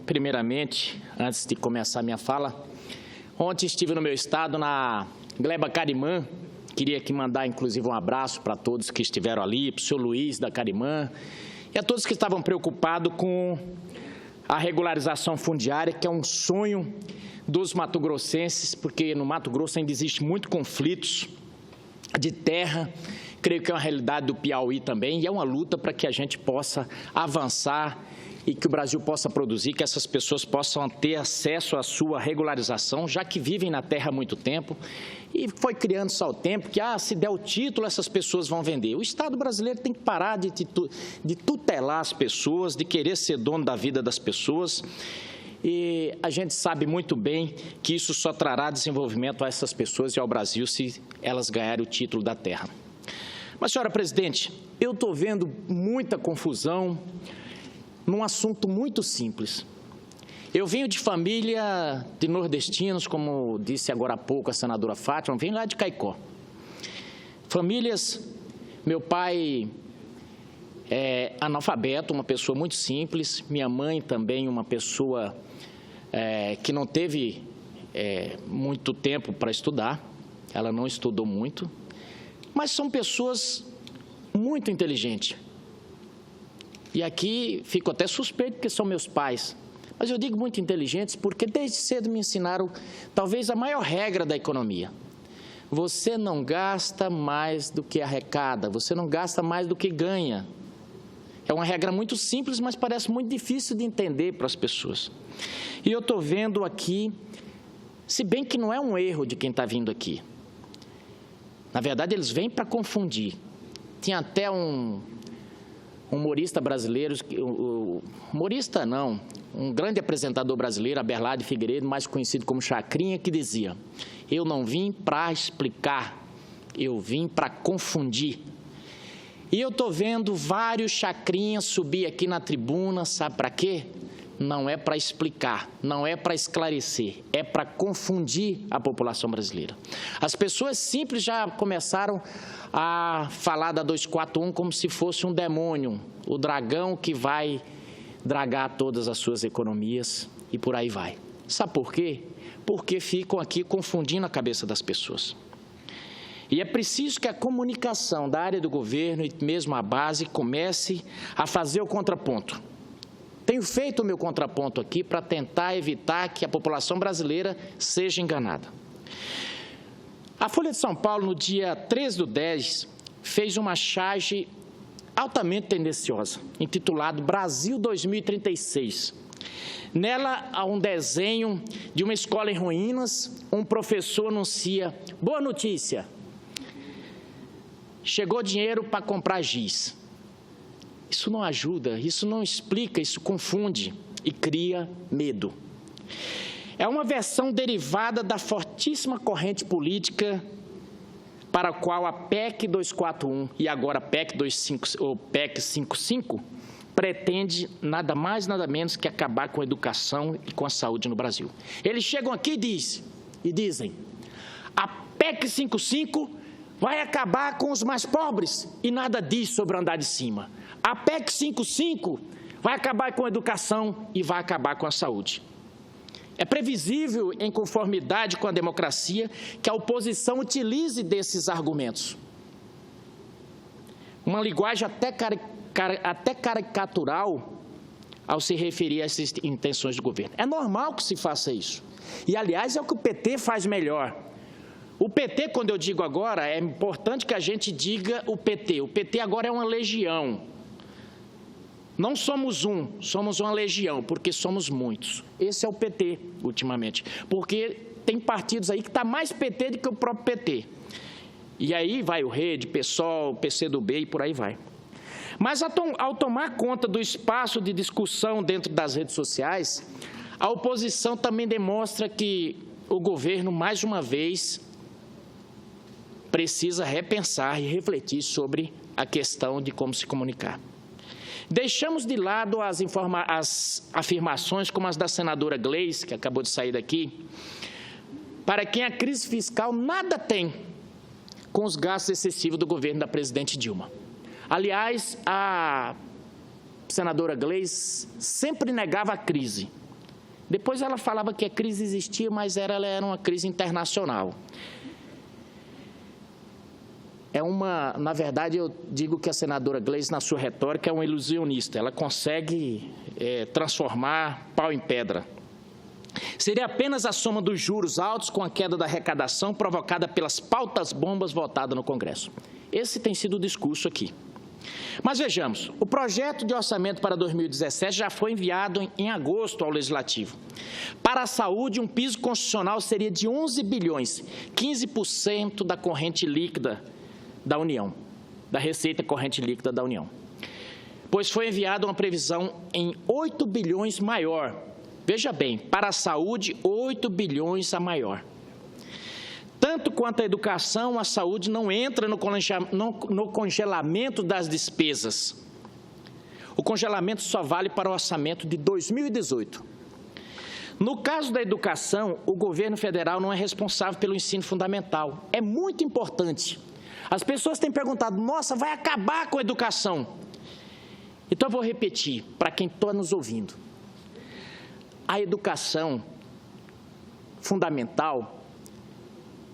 Primeiramente, antes de começar a minha fala, ontem estive no meu estado, na Gleba Carimã. Queria aqui mandar, inclusive, um abraço para todos que estiveram ali, para o senhor Luiz da Carimã e a todos que estavam preocupados com a regularização fundiária, que é um sonho dos mato-grossenses, porque no Mato Grosso ainda existe muito conflitos de terra. Creio que é uma realidade do Piauí também, e é uma luta para que a gente possa avançar e que o Brasil possa produzir, que essas pessoas possam ter acesso à sua regularização, já que vivem na terra há muito tempo. E foi criando-se ao tempo que, se der o título, essas pessoas vão vender. O Estado brasileiro tem que parar de tutelar as pessoas, de querer ser dono da vida das pessoas. E a gente sabe muito bem que isso só trará desenvolvimento a essas pessoas e ao Brasil se elas ganharem o título da terra. Mas, senhora presidente, eu estou vendo muita confusão num assunto muito simples. Eu venho de família de nordestinos, como disse agora há pouco a senadora Fátima, venho lá de Caicó. Famílias, meu pai é analfabeto, uma pessoa muito simples, minha mãe também uma pessoa que não teve muito tempo para estudar, ela não estudou muito, mas são pessoas muito inteligentes. E aqui fico até suspeito porque são meus pais, mas eu digo muito inteligentes porque desde cedo me ensinaram talvez a maior regra da economia. Você não gasta mais do que arrecada, você não gasta mais do que ganha. É uma regra muito simples, mas parece muito difícil de entender para as pessoas. E eu estou vendo aqui, se bem que não é um erro de quem está vindo aqui. Na verdade, eles vêm para confundir. Tinha até um humorista brasileiro, humorista não, um grande apresentador brasileiro, Aberlade Figueiredo, mais conhecido como Chacrinha, que dizia: eu não vim para explicar, eu vim para confundir. E eu estou vendo vários Chacrinhas subir aqui na tribuna, sabe para quê? Não é para explicar, não é para esclarecer, é para confundir a população brasileira. As pessoas simples já começaram a falar da 241 como se fosse um demônio, o dragão que vai dragar todas as suas economias e por aí vai. Sabe por quê? Porque ficam aqui confundindo a cabeça das pessoas. E é preciso que a comunicação da área do governo e mesmo a base comece a fazer o contraponto. Tenho feito o meu contraponto aqui para tentar evitar que a população brasileira seja enganada. A Folha de São Paulo, no dia 13/10, fez uma charge altamente tendenciosa, intitulado Brasil 2036. Nela, há um desenho de uma escola em ruínas, um professor anuncia: boa notícia, chegou dinheiro para comprar giz. Isso não ajuda, isso não explica, isso confunde e cria medo. É uma versão derivada da fortíssima corrente política para a qual a PEC 241 e agora a PEC 55 pretende nada mais, nada menos que acabar com a educação e com a saúde no Brasil. Eles chegam aqui e dizem: a PEC 55 vai acabar com os mais pobres, e nada diz sobre o andar de cima. A PEC 55 vai acabar com a educação e vai acabar com a saúde. É previsível, em conformidade com a democracia, que a oposição utilize desses argumentos. Uma linguagem até caricatural ao se referir a essas intenções do governo. É normal que se faça isso. E, aliás, é o que o PT faz melhor. O PT, quando eu digo agora, é importante que a gente diga o PT. O PT agora é uma legião. Não somos somos uma legião, porque somos muitos. Esse é o PT, ultimamente. Porque tem partidos aí que está mais PT do que o próprio PT. E aí vai o Rede, PSOL, PCdoB e por aí vai. Mas ao tomar conta do espaço de discussão dentro das redes sociais, a oposição também demonstra que o governo, mais uma vez, precisa repensar e refletir sobre a questão de como se comunicar. Deixamos de lado as afirmações como as da senadora Gleice, que acabou de sair daqui, para quem a crise fiscal nada tem com os gastos excessivos do governo da presidente Dilma. Aliás, a senadora Gleice sempre negava a crise. Depois ela falava que a crise existia, mas ela era uma crise internacional. Na verdade, eu digo que a senadora Gleice, na sua retórica, é uma ilusionista. Ela consegue transformar pau em pedra. Seria apenas a soma dos juros altos com a queda da arrecadação provocada pelas pautas-bombas votadas no Congresso. Esse tem sido o discurso aqui. Mas vejamos, o projeto de orçamento para 2017 já foi enviado em agosto ao Legislativo. Para a saúde, um piso constitucional seria de 11 bilhões, 15% da corrente líquida da União, da receita corrente líquida da União. Pois foi enviada uma previsão em 8 bilhões maior. Veja bem, para a saúde, 8 bilhões a maior. Tanto quanto a educação, a saúde não entra no congelamento das despesas. O congelamento só vale para o orçamento de 2018. No caso da educação, o governo federal não é responsável pelo ensino fundamental. É muito importante. As pessoas têm perguntado, nossa, vai acabar com a educação? Então, eu vou repetir para quem está nos ouvindo. A educação fundamental,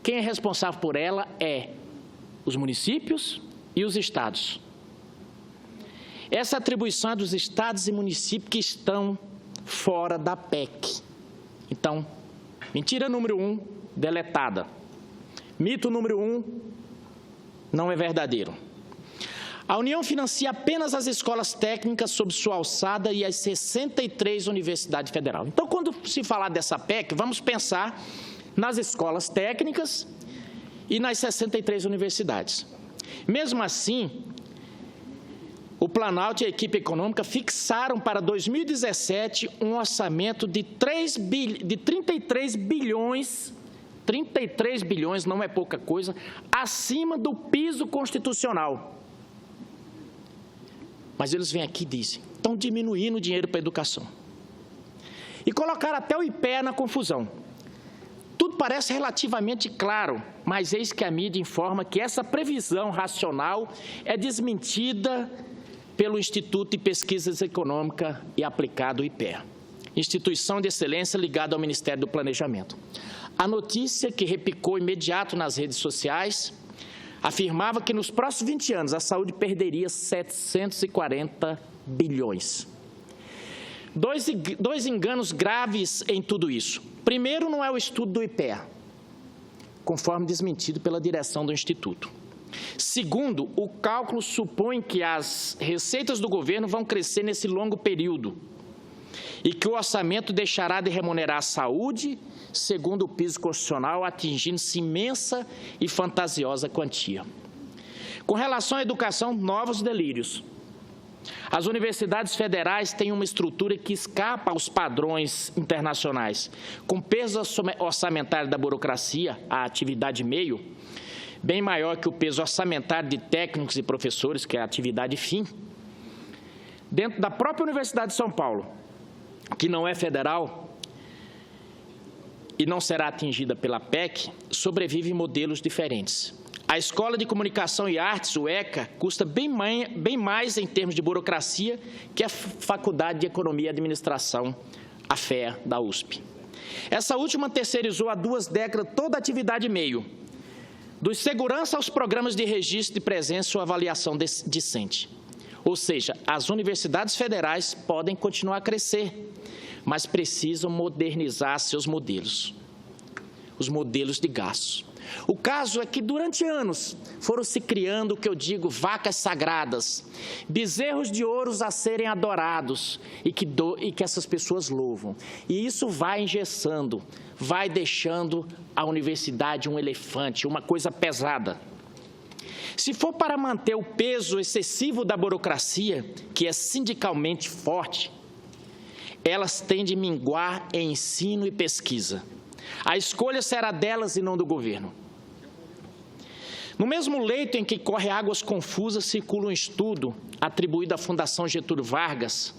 quem é responsável por ela é os municípios e os estados. Essa atribuição é dos estados e municípios que estão fora da PEC. Então, mentira número 1, deletada. Mito número 1, não é verdadeiro. A União financia apenas as escolas técnicas sob sua alçada e as 63 universidades federais. Então, quando se falar dessa PEC, vamos pensar nas escolas técnicas e nas 63 universidades. Mesmo assim, o Planalto e a equipe econômica fixaram para 2017 um orçamento de 33 bilhões, 33 bilhões não é pouca coisa, acima do piso constitucional. Mas eles vêm aqui e dizem, estão diminuindo o dinheiro para a educação. E colocaram até o IPEA na confusão. Tudo parece relativamente claro, mas eis que a mídia informa que essa previsão racional é desmentida pelo Instituto de Pesquisas Econômicas e Aplicado, IPEA, instituição de excelência ligada ao Ministério do Planejamento. A notícia, que repicou imediato nas redes sociais, afirmava que nos próximos 20 anos a saúde perderia 740 bilhões. Dois enganos graves em tudo isso. Primeiro, não é o estudo do IPEA, conforme desmentido pela direção do Instituto. Segundo, o cálculo supõe que as receitas do governo vão crescer nesse longo período e que o orçamento deixará de remunerar a saúde, segundo o piso constitucional, atingindo-se imensa e fantasiosa quantia. Com relação à educação, novos delírios. As universidades federais têm uma estrutura que escapa aos padrões internacionais, com peso orçamentário da burocracia, a atividade meio, bem maior que o peso orçamentário de técnicos e professores, que é a atividade fim. Dentro da própria Universidade de São Paulo, que não é federal e não será atingida pela PEC, sobrevivem modelos diferentes. A Escola de Comunicação e Artes, o ECA, custa bem mais em termos de burocracia que a Faculdade de Economia e Administração, a FEA, da USP. Essa última terceirizou há 2 décadas toda a atividade meio, dos segurança aos programas de registro de presença ou avaliação discente. Ou seja, as universidades federais podem continuar a crescer, mas precisam modernizar seus modelos, os modelos de gastos. O caso é que, durante anos, foram se criando o que eu digo, vacas sagradas, bezerros de ouro a serem adorados e que essas pessoas louvam. E isso vai engessando, vai deixando a universidade um elefante, uma coisa pesada. Se for para manter o peso excessivo da burocracia, que é sindicalmente forte, elas tendem a minguar em ensino e pesquisa. A escolha será delas e não do governo. No mesmo leito em que corre águas confusas, circula um estudo atribuído à Fundação Getúlio Vargas,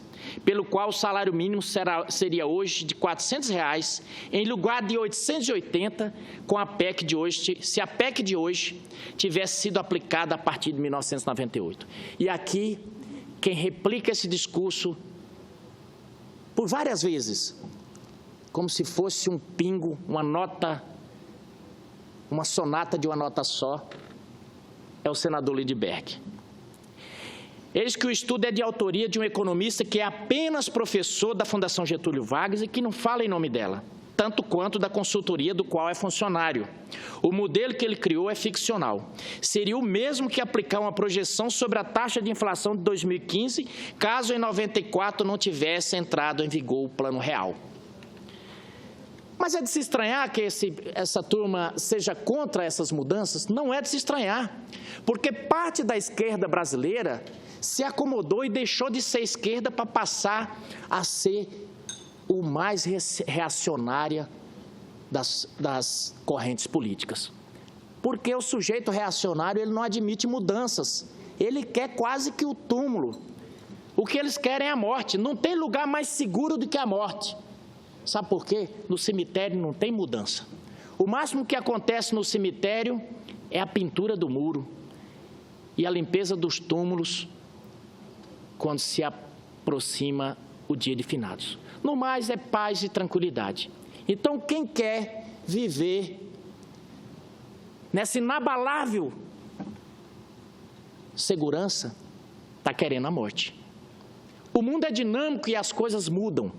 pelo qual o salário mínimo seria hoje de R$ 400, em lugar de 880, com a PEC de hoje, se a PEC de hoje tivesse sido aplicada a partir de 1998. E aqui quem replica esse discurso por várias vezes, como se fosse um pingo, uma nota, uma sonata de uma nota só, é o senador Lindbergh. Eis que o estudo é de autoria de um economista que é apenas professor da Fundação Getúlio Vargas e que não fala em nome dela, tanto quanto da consultoria do qual é funcionário. O modelo que ele criou é ficcional. Seria o mesmo que aplicar uma projeção sobre a taxa de inflação de 2015, caso em 94 não tivesse entrado em vigor o Plano Real. Mas é de se estranhar que essa turma seja contra essas mudanças? Não é de se estranhar, porque parte da esquerda brasileira se acomodou e deixou de ser esquerda para passar a ser o mais reacionária das correntes políticas. Porque o sujeito reacionário ele não admite mudanças, ele quer quase que o túmulo. O que eles querem é a morte, não tem lugar mais seguro do que a morte. Sabe por quê? No cemitério não tem mudança. O máximo que acontece no cemitério é a pintura do muro e a limpeza dos túmulos quando se aproxima o dia de finados. No mais, é paz e tranquilidade. Então, quem quer viver nessa inabalável segurança, está querendo a morte. O mundo é dinâmico e as coisas mudam.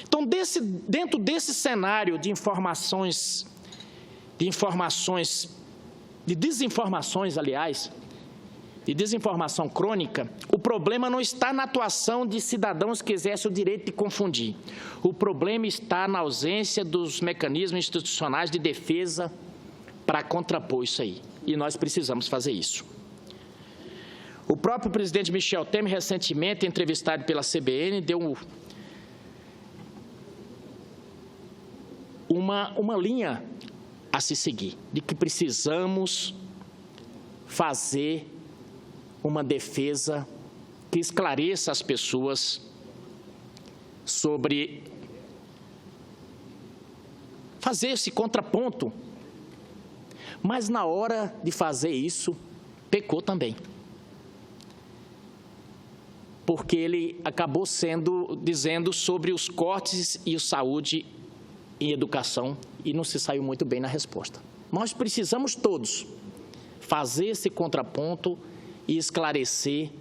Então, dentro desse cenário de desinformação crônica, o problema não está na atuação de cidadãos que exercem o direito de confundir. O problema está na ausência dos mecanismos institucionais de defesa para contrapor isso aí. E nós precisamos fazer isso. O próprio presidente Michel Temer, recentemente entrevistado pela CBN, deu uma linha a se seguir, de que precisamos fazer uma defesa que esclareça as pessoas sobre fazer esse contraponto. Mas na hora de fazer isso, pecou também. Porque ele acabou dizendo sobre os cortes e a saúde em educação e não se saiu muito bem na resposta. Nós precisamos todos fazer esse contraponto e esclarecer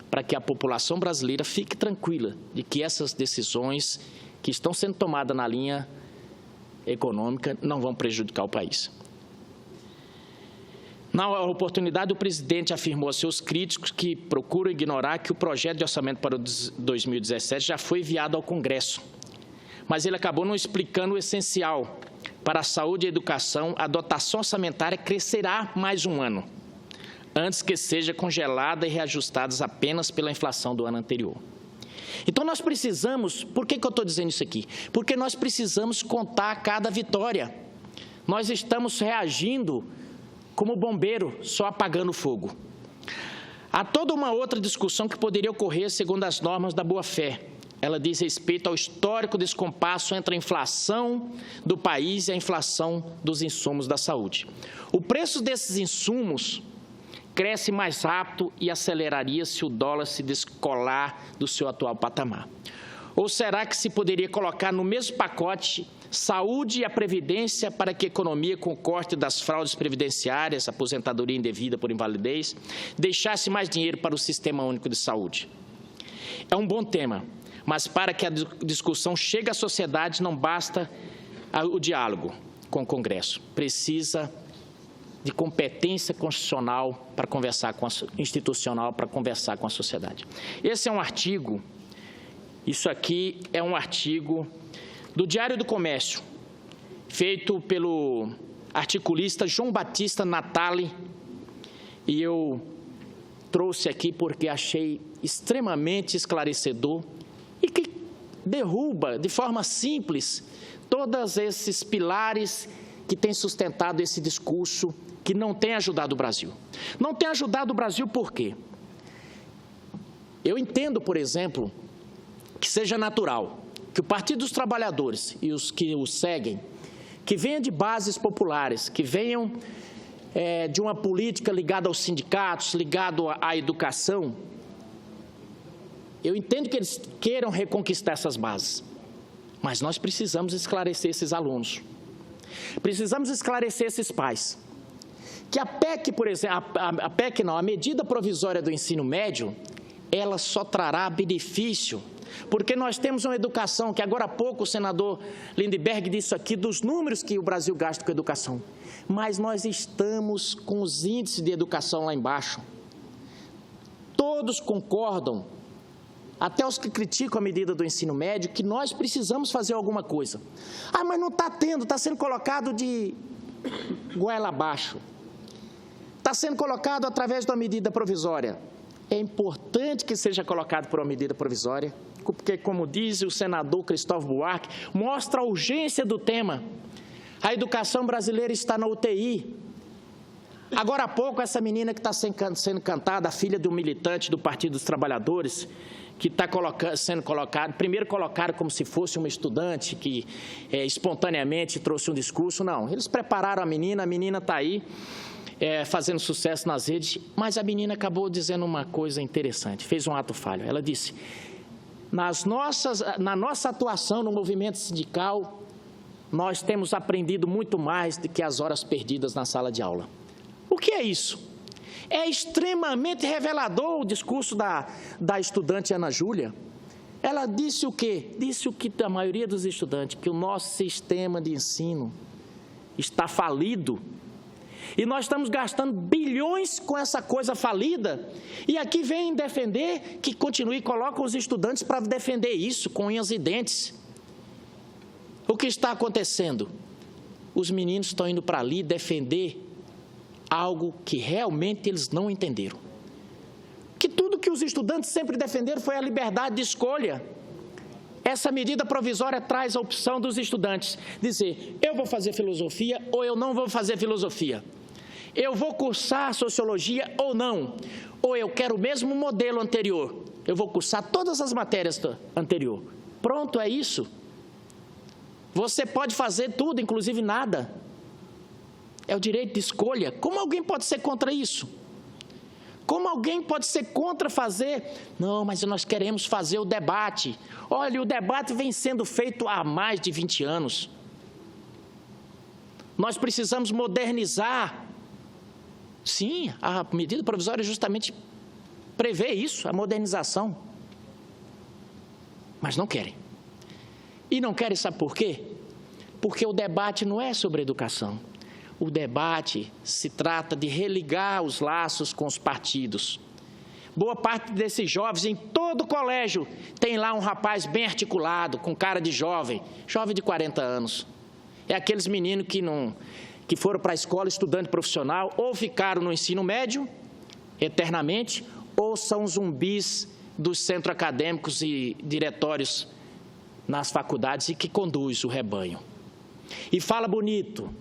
para que a população brasileira fique tranquila de que essas decisões que estão sendo tomadas na linha econômica não vão prejudicar o país. Na oportunidade, o presidente afirmou a seus críticos que procuram ignorar que o projeto de orçamento para 2017 já foi enviado ao Congresso. Mas ele acabou não explicando o essencial. Para a saúde e a educação, a dotação orçamentária crescerá mais um ano, antes que seja congelada e reajustada apenas pela inflação do ano anterior. Então, nós precisamos, por que eu estou dizendo isso aqui? Porque nós precisamos contar cada vitória. Nós estamos reagindo como bombeiro, só apagando o fogo. Há toda uma outra discussão que poderia ocorrer segundo as normas da boa-fé. Ela diz respeito ao histórico descompasso entre a inflação do país e a inflação dos insumos da saúde. O preço desses insumos cresce mais rápido e aceleraria se o dólar se descolar do seu atual patamar. Ou será que se poderia colocar no mesmo pacote saúde e a previdência para que a economia, com o corte das fraudes previdenciárias, aposentadoria indevida por invalidez, deixasse mais dinheiro para o Sistema Único de Saúde? É um bom tema, mas para que a discussão chegue à sociedade não basta o diálogo com o Congresso. Precisa de competência constitucional para conversar com institucional para conversar com a sociedade. Esse é um artigo, isso aqui é um artigo do Diário do Comércio, feito pelo articulista João Batista Natali, e eu trouxe aqui porque achei extremamente esclarecedor e que derruba de forma simples todos esses pilares que têm sustentado esse discurso que não tem ajudado o Brasil. Não tem ajudado o Brasil por quê? Eu entendo, por exemplo, que seja natural que o Partido dos Trabalhadores e os que o seguem, que venham de bases populares, que venham de uma política ligada aos sindicatos, ligada à educação, Eu entendo que eles queiram reconquistar essas bases, mas nós precisamos esclarecer esses alunos. Precisamos esclarecer esses pais. Que a PEC, por exemplo, a medida provisória do ensino médio, ela só trará benefício, porque nós temos uma educação, que agora há pouco o senador Lindbergh disse aqui dos números que o Brasil gasta com educação, mas nós estamos com os índices de educação lá embaixo. Todos concordam, até os que criticam a medida do ensino médio, que nós precisamos fazer alguma coisa. Ah, mas não está tendo, está sendo colocado de goela abaixo. Está sendo colocado através de uma medida provisória. É importante que seja colocado por uma medida provisória, porque, como diz o senador Cristóvão Buarque, mostra a urgência do tema. A educação brasileira está na UTI. Agora há pouco, essa menina que está sendo cantada, a filha de um militante do Partido dos Trabalhadores, que está sendo colocado, primeiro colocaram como se fosse uma estudante que espontaneamente trouxe um discurso. Não, eles prepararam a menina está aí, fazendo sucesso nas redes, mas a menina acabou dizendo uma coisa interessante, fez um ato falho. Ela disse, na nossa atuação no movimento sindical, nós temos aprendido muito mais do que as horas perdidas na sala de aula. O que é isso? É extremamente revelador o discurso da estudante Ana Júlia. Ela disse o quê? Disse o que a maioria dos estudantes, que o nosso sistema de ensino está falido. E nós estamos gastando bilhões com essa coisa falida. E aqui vem defender que continue e colocam os estudantes para defender isso com unhas e dentes. O que está acontecendo? Os meninos estão indo para ali defender algo que realmente eles não entenderam. Que tudo que os estudantes sempre defenderam foi a liberdade de escolha. Essa medida provisória traz a opção dos estudantes dizer, eu vou fazer filosofia ou eu não vou fazer filosofia. Eu vou cursar sociologia ou não. Ou eu quero o mesmo modelo anterior. Eu vou cursar todas as matérias anterior. Pronto, é isso. Você pode fazer tudo, inclusive nada. É o direito de escolha. Como alguém pode ser contra isso? Como alguém pode ser contra fazer? Não, mas nós queremos fazer o debate. Olha, o debate vem sendo feito há mais de 20 anos. Nós precisamos modernizar. Sim, a medida provisória justamente prevê isso, a modernização. Mas não querem. E não querem, sabe por quê? Porque o debate não é sobre educação. O debate se trata de religar os laços com os partidos. Boa parte desses jovens, em todo colégio, tem lá um rapaz bem articulado, com cara de jovem de 40 anos. É aqueles meninos que foram para a escola estudante profissional, ou ficaram no ensino médio, eternamente, ou são zumbis dos centros acadêmicos e diretórios nas faculdades e que conduz o rebanho. E fala bonito.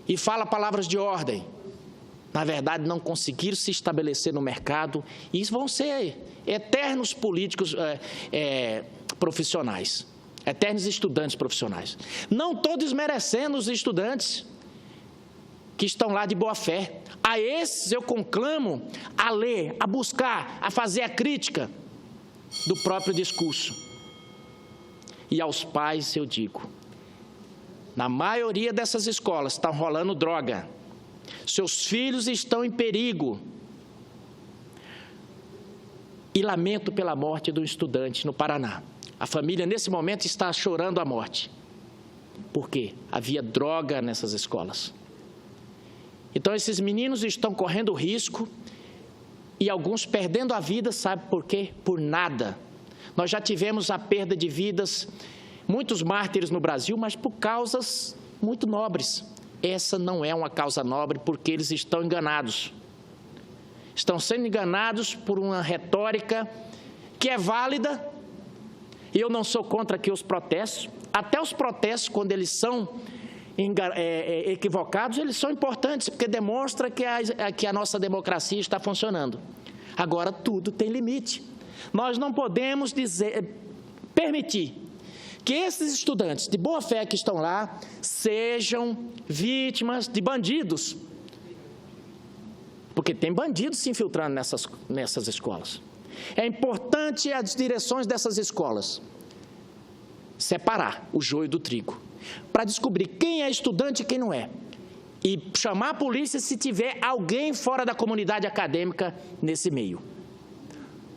E fala palavras de ordem, na verdade não conseguiram se estabelecer no mercado e vão ser eternos políticos profissionais, eternos estudantes profissionais. Não estou desmerecendo os estudantes que estão lá de boa fé. A esses eu conclamo a ler, a buscar, a fazer a crítica do próprio discurso. E aos pais eu digo, na maioria dessas escolas está rolando droga. Seus filhos estão em perigo. E lamento pela morte do estudante no Paraná. A família, nesse momento, está chorando a morte. Por quê? Havia droga nessas escolas. Então, esses meninos estão correndo risco e alguns perdendo a vida, sabe por quê? Por nada. Nós já tivemos a perda de vidas, muitos mártires no Brasil, mas por causas muito nobres. Essa não é uma causa nobre porque eles estão enganados. Estão sendo enganados por uma retórica que é válida. E eu não sou contra aqui os protestos. Até os protestos, quando eles são equivocados, eles são importantes, porque demonstra que a nossa democracia está funcionando. Agora, tudo tem limite. Nós não podemos permitir que esses estudantes de boa fé que estão lá sejam vítimas de bandidos. Porque tem bandidos se infiltrando nessas escolas. É importante importante as direções dessas escolas separar o joio do trigo, para descobrir quem é estudante e quem não é, e chamar a polícia se tiver alguém fora da comunidade acadêmica nesse meio.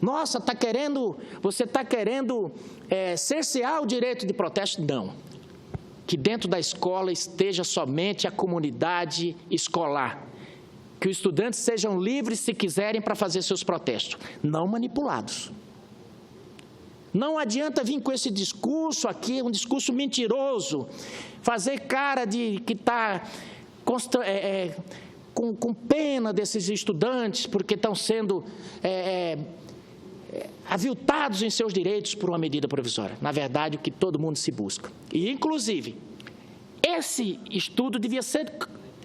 Nossa, você está querendo cercear o direito de protesto? Não. Que dentro da escola esteja somente a comunidade escolar. Que os estudantes sejam livres, se quiserem, para fazer seus protestos, não manipulados. Não adianta vir com esse discurso aqui, um discurso mentiroso, fazer cara de que está com pena desses estudantes, porque estão sendo aviltados em seus direitos por uma medida provisória. Na verdade, o que todo mundo se busca. E, inclusive, esse estudo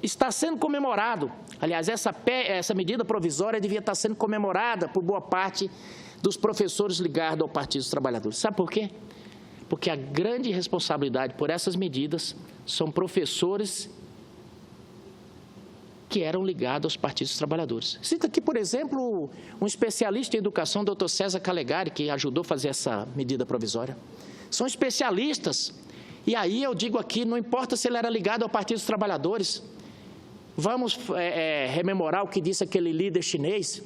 está sendo comemorado. Aliás, essa medida provisória devia estar sendo comemorada por boa parte dos professores ligados ao Partido dos Trabalhadores. Sabe por quê? Porque a grande responsabilidade por essas medidas são professores que eram ligados aos partidos dos trabalhadores. Cito aqui, por exemplo, um especialista em educação, Dr. César Calegari, que ajudou a fazer essa medida provisória. São especialistas. E aí eu digo aqui, não importa se ele era ligado ao Partido dos Trabalhadores, vamos rememorar o que disse aquele líder chinês,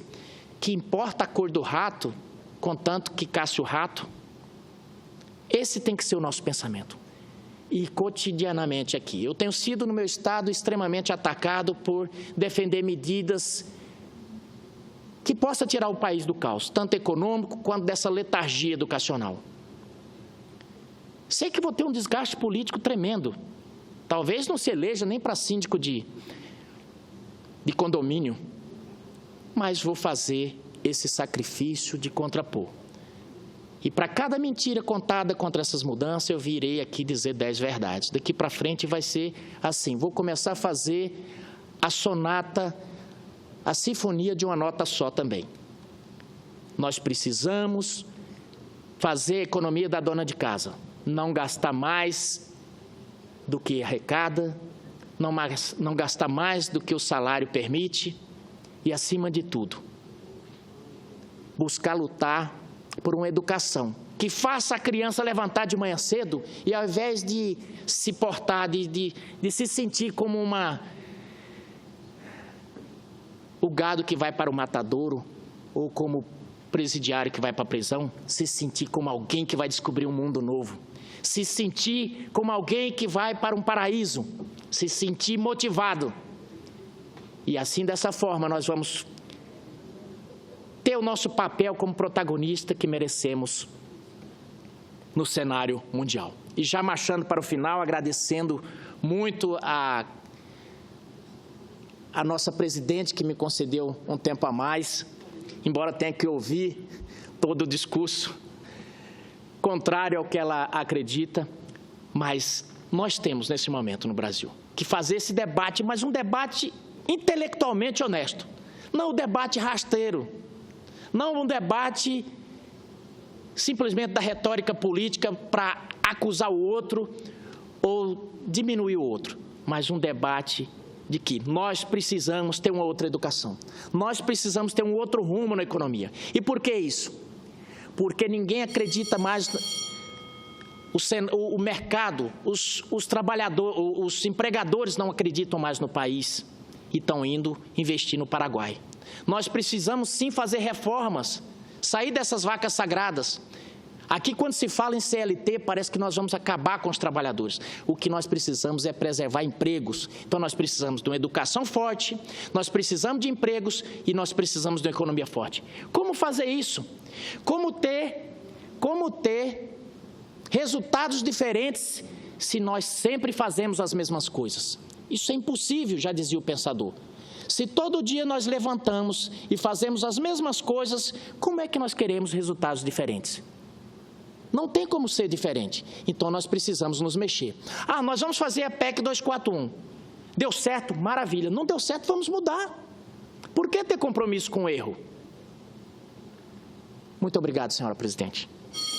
que importa a cor do rato, contanto que caça o rato. Esse tem que ser o nosso pensamento. E cotidianamente aqui. Eu tenho sido, no meu estado, extremamente atacado por defender medidas que possam tirar o país do caos, tanto econômico quanto dessa letargia educacional. Sei que vou ter um desgaste político tremendo. Talvez não se eleja nem para síndico de condomínio, mas vou fazer esse sacrifício de contrapor. E para cada mentira contada contra essas mudanças, eu virei aqui dizer 10 verdades. Daqui para frente vai ser assim, vou começar a fazer a sonata, a sinfonia de uma nota só também. Nós precisamos fazer a economia da dona de casa, não gastar mais do que arrecada, não gastar mais do que o salário permite e, acima de tudo, buscar lutar por uma educação que faça a criança levantar de manhã cedo e, ao invés de se portar, de se sentir como o gado que vai para o matadouro ou como presidiário que vai para a prisão, se sentir como alguém que vai descobrir um mundo novo, se sentir como alguém que vai para um paraíso, se sentir motivado. E assim, dessa forma, nós vamos ter o nosso papel como protagonista que merecemos no cenário mundial. E já marchando para o final, agradecendo muito a nossa presidente, que me concedeu um tempo a mais, embora tenha que ouvir todo o discurso contrário ao que ela acredita, mas nós temos, nesse momento no Brasil, que fazer esse debate, mas um debate intelectualmente honesto, não um debate rasteiro, não um debate simplesmente da retórica política para acusar o outro ou diminuir o outro, mas um debate de que nós precisamos ter uma outra educação, nós precisamos ter um outro rumo na economia. E por que isso? Porque ninguém acredita mais, o mercado, os trabalhadores, os empregadores não acreditam mais no país e estão indo investir no Paraguai. Nós precisamos sim fazer reformas, sair dessas vacas sagradas. Aqui, quando se fala em CLT, parece que nós vamos acabar com os trabalhadores. O que nós precisamos é preservar empregos. Então, nós precisamos de uma educação forte, nós precisamos de empregos e nós precisamos de uma economia forte. Como fazer isso? Como ter resultados diferentes se nós sempre fazemos as mesmas coisas? Isso é impossível, já dizia o pensador. Se todo dia nós levantamos e fazemos as mesmas coisas, como é que nós queremos resultados diferentes? Não tem como ser diferente. Então, nós precisamos nos mexer. Nós vamos fazer a PEC 241. Deu certo? Maravilha. Não deu certo? Vamos mudar. Por que ter compromisso com o erro? Muito obrigado, senhora presidente.